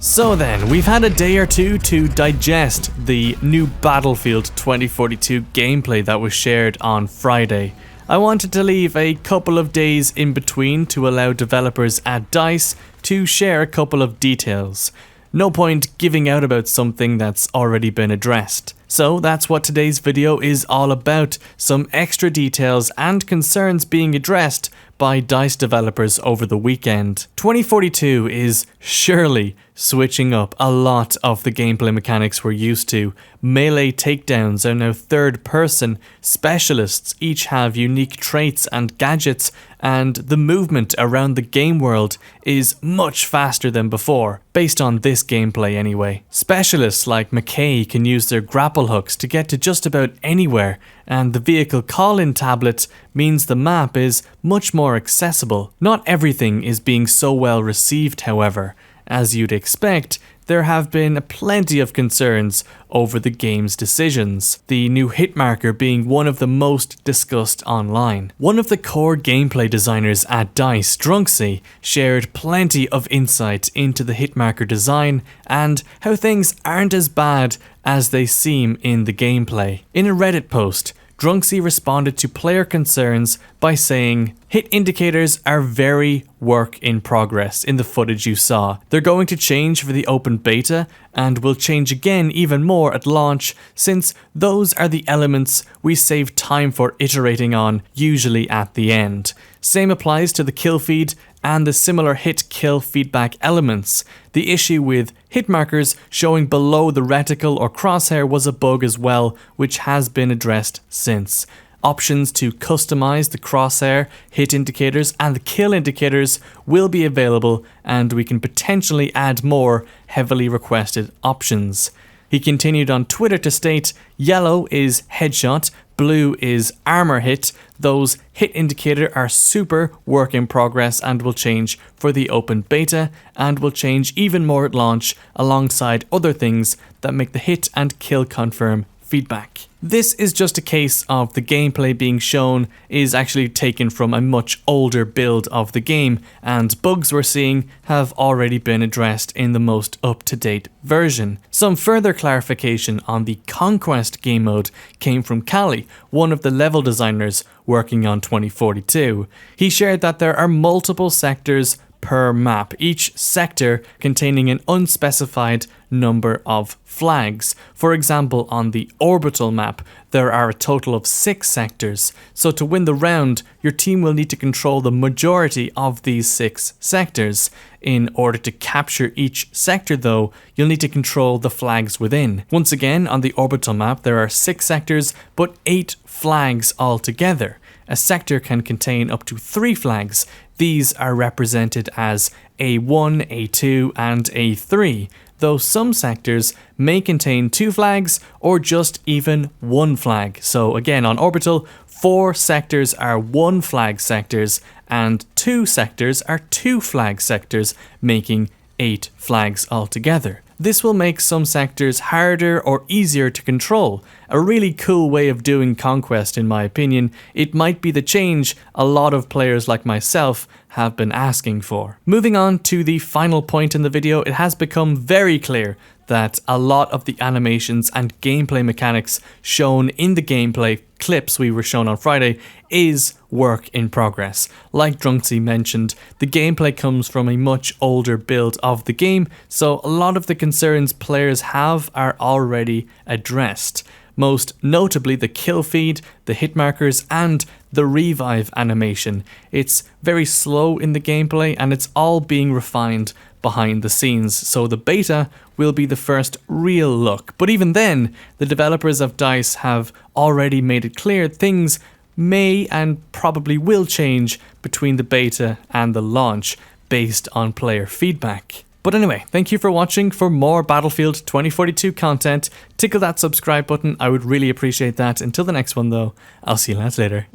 So then, we've had a day or two to digest the new Battlefield 2042 gameplay that was shared on Friday. I wanted to leave a couple of days in between to allow developers at DICE to share a couple of details. No point giving out about something that's already been addressed. So that's what today's video is all about, some extra details and concerns being addressed by DICE developers over the weekend. 2042 is surely switching up a lot of the gameplay mechanics we're used to. Melee takedowns are now third person, specialists each have unique traits and gadgets, and the movement around the game world is much faster than before, based on this gameplay anyway. Specialists like McKay can use their grapple hooks to get to just about anywhere, and the vehicle call-in tablet means the map is much more accessible. Not everything is being so well received, however. As you'd expect, there have been plenty of concerns over the game's decisions, the new Hitmarker being one of the most discussed online. One of the core gameplay designers at DICE, Lossy, shared plenty of insight into the Hitmarker design and how things aren't as bad as they seem in the gameplay. In a Reddit post, Lossy responded to player concerns by saying, "Hit indicators are very work in progress in the footage you saw. They're going to change for the open beta and will change again even more at launch, since those are the elements we save time for iterating on, usually at the end. Same applies to the kill feed and the similar hit-kill feedback elements. The issue with hit markers showing below the reticle or crosshair was a bug as well, which has been addressed since. Options to customize the crosshair, hit indicators and the kill indicators will be available, and we can potentially add more heavily requested options." He continued on Twitter to state, "Yellow is headshot, blue is armor hit. Those hit indicator are super work in progress and will change for the open beta and will change even more at launch alongside other things that make the hit and kill confirm feedback." This is just a case of the gameplay being shown is actually taken from a much older build of the game, and bugs we're seeing have already been addressed in the most up-to-date version. Some further clarification on the Conquest game mode came from Callie, one of the level designers working on 2042. He shared that there are multiple sectors per map, each sector containing an unspecified number of flags. For example, on the orbital map, there are a total of 6 sectors, so to win the round, your team will need to control the majority of these 6 sectors. In order to capture each sector though, you'll need to control the flags within. Once again, on the orbital map, there are 6 sectors, but 8 flags altogether. A sector can contain up to 3 flags. These are represented as A1, A2 and A3, though some sectors may contain 2 flags or just even 1 flag. So again, on orbital, 4 sectors are 1 flag sectors and 2 sectors are 2 flag sectors, making 8 flags altogether. This will make some sectors harder or easier to control. A really cool way of doing Conquest in my opinion. It might be the change a lot of players like myself have been asking for. Moving on to the final point in the video, it has become very clear that a lot of the animations and gameplay mechanics shown in the gameplay clips we were shown on Friday is work in progress. Like Lossy mentioned, the gameplay comes from a much older build of the game, so a lot of the concerns players have are already addressed. Most notably the kill feed, the hit markers and the revive animation. It's very slow in the gameplay and it's all being refined behind the scenes, so the beta will be the first real look. But even then, the developers of DICE have already made it clear things may and probably will change between the beta and the launch based on player feedback. But anyway, thank you for watching. For more Battlefield 2042 content, tickle that subscribe button, I would really appreciate that. Until the next one though, I'll see you lads later.